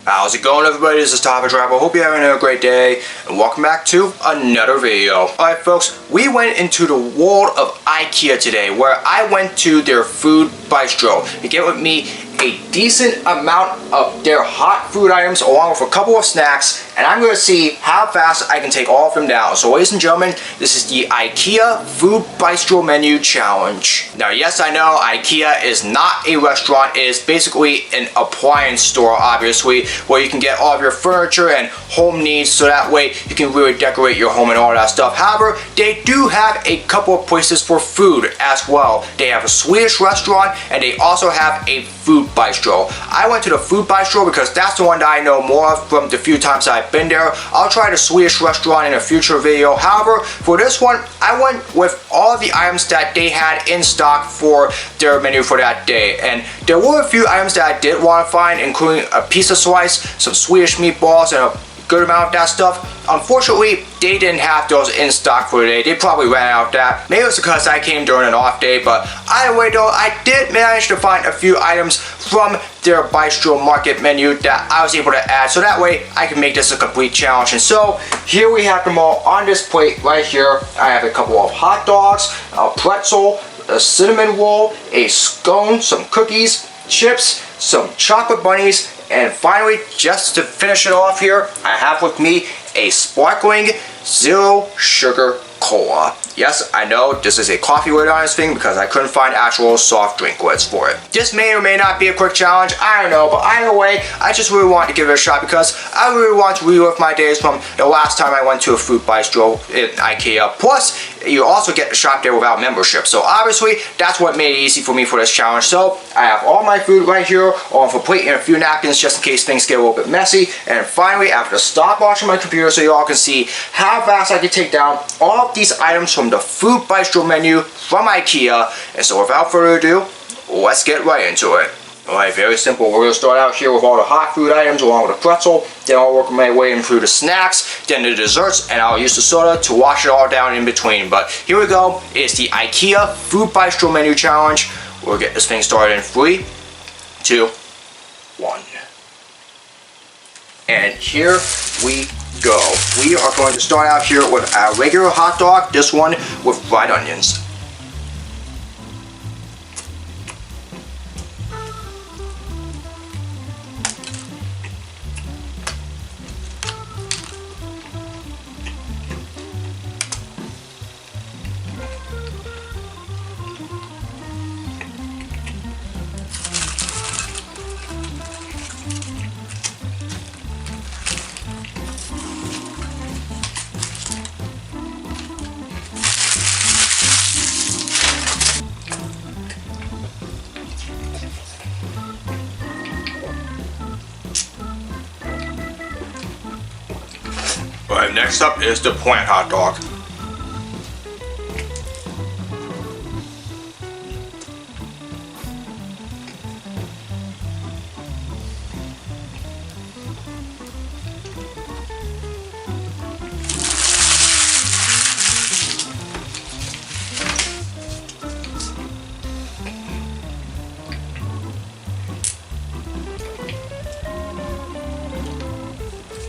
How's it going, everybody? This is Top Driver. Hope you're having a great day and welcome back to another video. Alright folks, we went into the world of IKEA today where I went to their food bistro to get with me a decent amount of their hot food items along with a couple of snacks, and I'm going to see how fast I can take all of them down. So ladies and gentlemen, this is the IKEA Food Bistro Menu Challenge. Now yes, I know IKEA is not a restaurant. It is basically an appliance store, obviously, where you can get all of your furniture and home needs so that way you can really decorate your home and all that stuff. However, they do have a couple of places for food as well. They have a Swedish restaurant and they also have a food bistro. I went to the food bistro because that's the one that I know more of from the few times I've been there. I'll try the Swedish restaurant in a future video. However, for this one, I went with all the items that they had in stock for their menu for that day. And there were a few items that I did want to find, including a pizza slice, some Swedish meatballs, and a good amount of that stuff. Unfortunately, they didn't have those in stock for today. They probably ran out of that. Maybe it's because I came during an off day, but either way though, I did manage to find a few items from their bistro market menu that I was able to add, so that way I can make this a complete challenge. And so here we have them all on this plate right here. I have a couple of hot dogs, a pretzel, a cinnamon roll, a scone, some cookies, chips, some chocolate bunnies, and finally, just to finish it off here, I have with me a sparkling zero sugar cola. Yes, I know this is a coffee lid on this thing because I couldn't find actual soft drink lids for it. This may or may not be a quick challenge, I don't know, but either way, I just really wanted to give it a shot because I really want to relive my days from the last time I went to a food bistro in IKEA. Plus, you also get to shop there without membership, so obviously that's what made it easy for me for this challenge. So I have all my food right here on a plate and a few napkins just in case things get a little bit messy. And finally, I have to stop watching my computer so you all can see how fast I can take down all of these items from the food bistro menu from IKEA. And so without further ado, let's get right into it. Alright, very simple. We're going to start out here with all the hot food items along with the pretzel. Then I'll work my way in through the snacks, then the desserts, and I'll use the soda to wash it all down in between. But here we go. It's the IKEA Food Bistro Menu Challenge. We'll get this thing started in 3, 2, 1. And here we go. We are going to start out here with a regular hot dog, this one with fried onions. Alright, next up is the plant hot dog.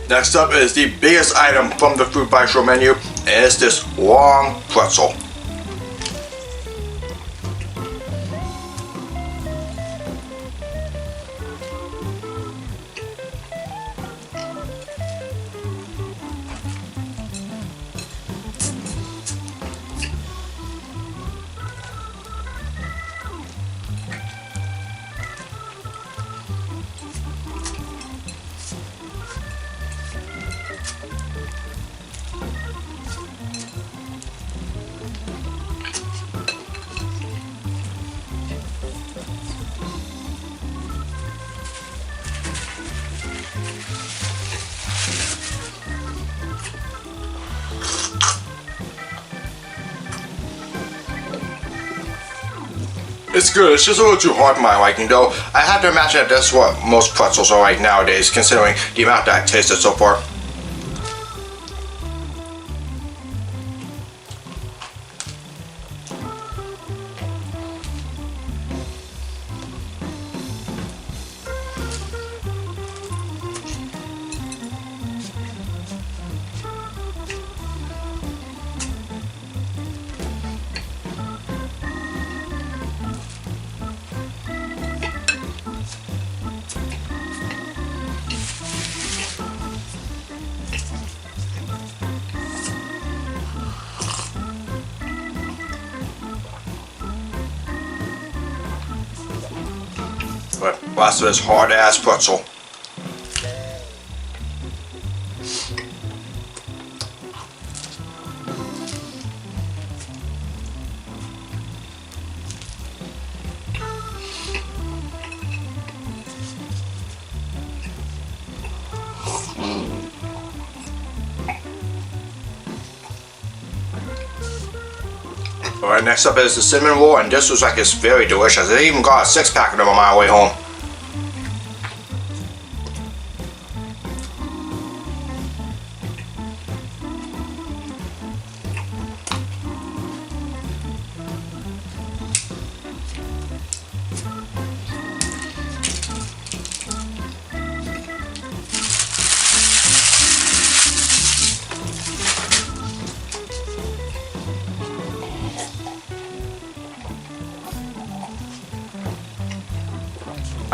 Next up is the biggest item from the food bistro menu, and it's this long pretzel. It's good, it's just a little too hard for my liking though. I have to imagine that that's what most pretzels are like nowadays, considering the amount that I've tasted so far. But lots of this hard ass pretzel. Alright, next up is the cinnamon roll, and this was like, it's very delicious. I even got a 6-pack of them on my way home.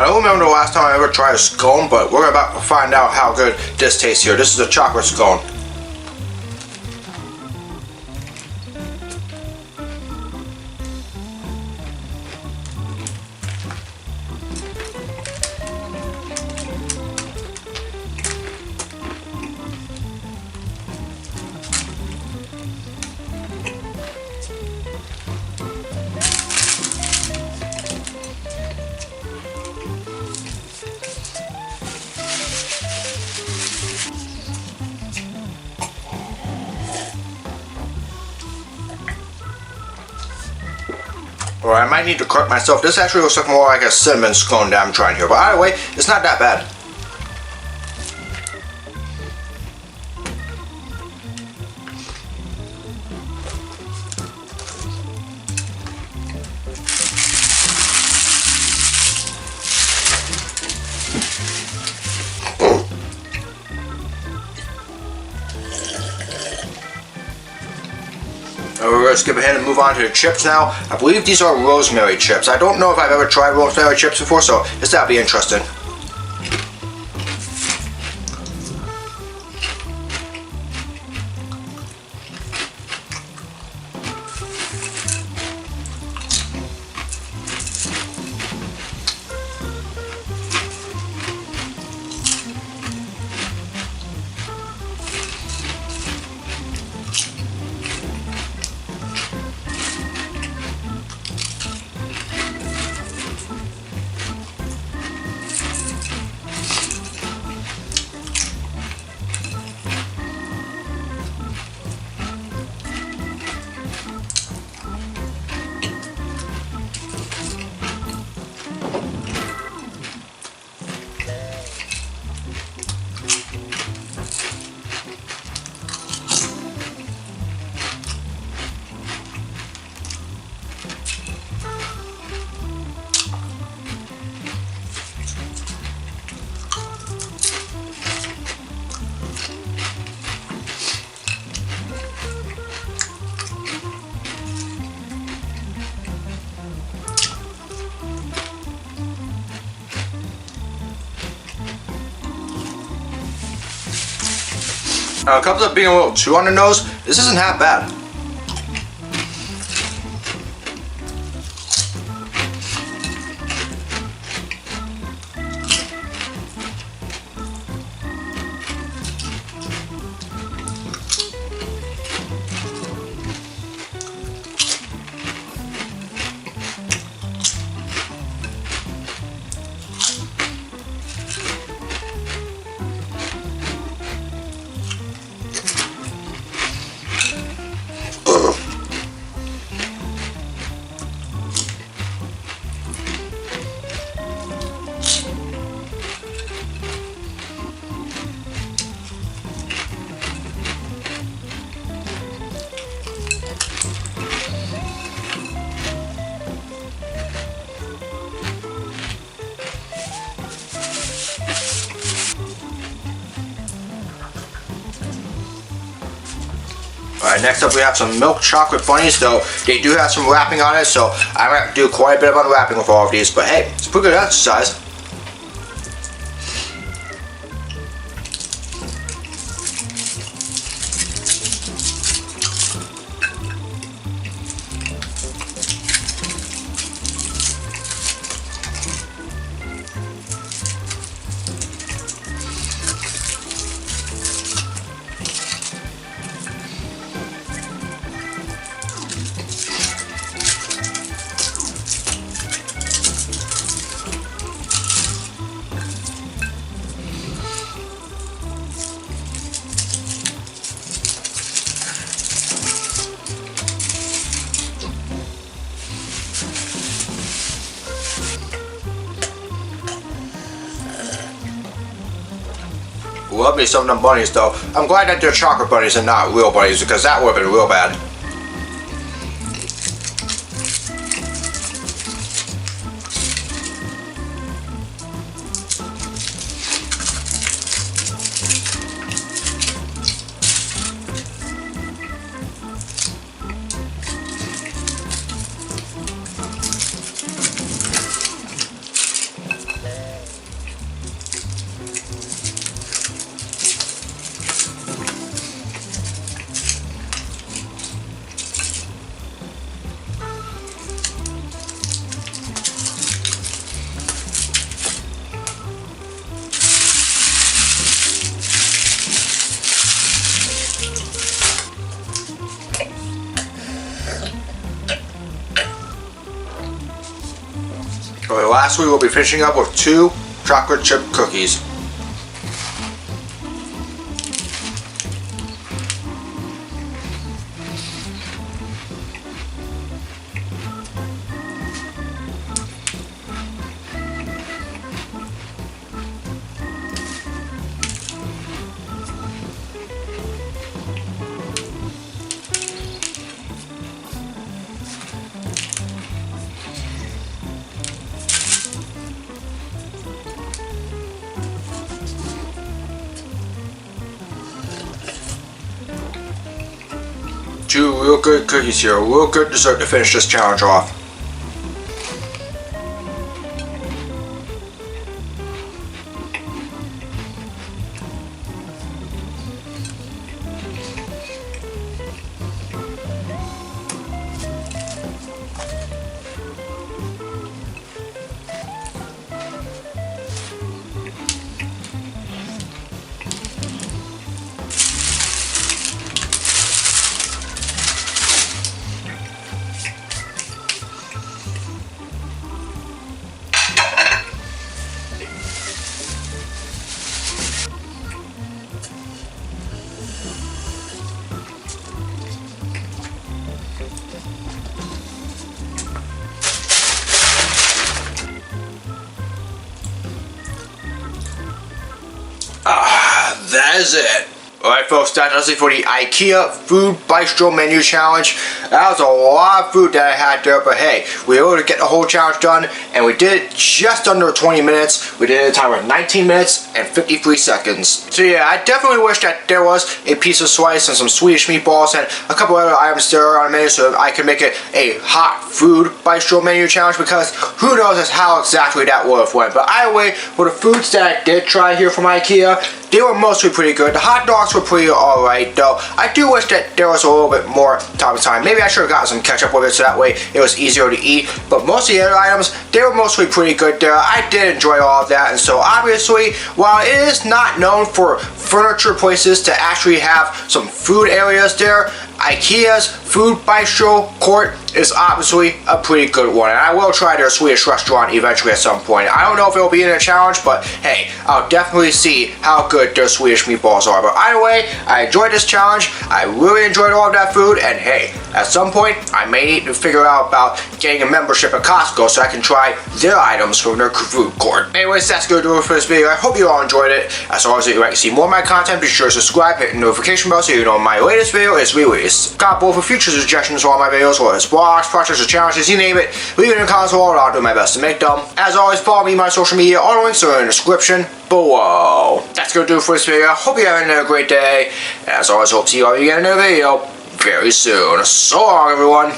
I don't remember the last time I ever tried a scone, but we're about to find out how good this tastes here. This is a chocolate scone. Or I might need to correct myself. This actually looks like more like a cinnamon scone that I'm trying here. But either way, it's not that bad. We're going to skip ahead and move on to the chips now. I believe these are rosemary chips. I don't know if I've ever tried rosemary chips before, so this that'll be interesting. Now, a couple of being a little too on the nose, this isn't half bad. Alright, next up we have some milk chocolate bunnies, though they do have some wrapping on it, so I'm going to do quite a bit of unwrapping with all of these, but hey, it's a pretty good exercise. love me some of them bunnies though. I'm glad that they're chocolate bunnies and not real bunnies because that would have been real bad. Okay, lastly, we'll be finishing up with 2 chocolate chip cookies. Two real good cookies here, a real good dessert to finish this challenge off. That is it. Alright folks, that does it for the IKEA Food Bistro Menu Challenge. That was a lot of food that I had there, but hey, we were able to get the whole challenge done, and we did it just under 20 minutes. We did it in a time of 19 minutes and 53 seconds. So yeah, I definitely wish that there was a piece of slice and some Swedish meatballs and a couple other items there on the menu so I could make it a hot food bistro menu challenge, because who knows how exactly that would have went. But either way, for the foods that I did try here from IKEA, they were mostly pretty good. The hot dogs were pretty alright though. I do wish that there was a little bit more time. Maybe I should have gotten some ketchup with it so that way it was easier to eat. But most of the other items, they were mostly pretty good there. I did enjoy all of that, and so obviously, while it is not known for furniture places to actually have some food areas there, IKEA's Food Bistro Court is obviously a pretty good one, and I will try their Swedish restaurant eventually at some point. I don't know if it'll be in a challenge, but hey, I'll definitely see how good their Swedish meatballs are. But either way, I enjoyed this challenge. I really enjoyed all of that food, and hey, at some point, I may need to figure out about getting a membership at Costco so I can try their items from their food court. Anyways, that's gonna do it for this video. I hope you all enjoyed it. As always, if you'd like to see more of my content, be sure to subscribe, hit the notification bell so you know when my latest video is released. Got both for future suggestions for all my videos, whether it's blogs, projects, or challenges, you name it, leave it in the comments below and I'll do my best to make them. As always, follow me on my social media, all the links are in the description below. That's gonna do it for this video. Hope you're having a great day. As always, hope to see you all again in another video very soon. So long, everyone.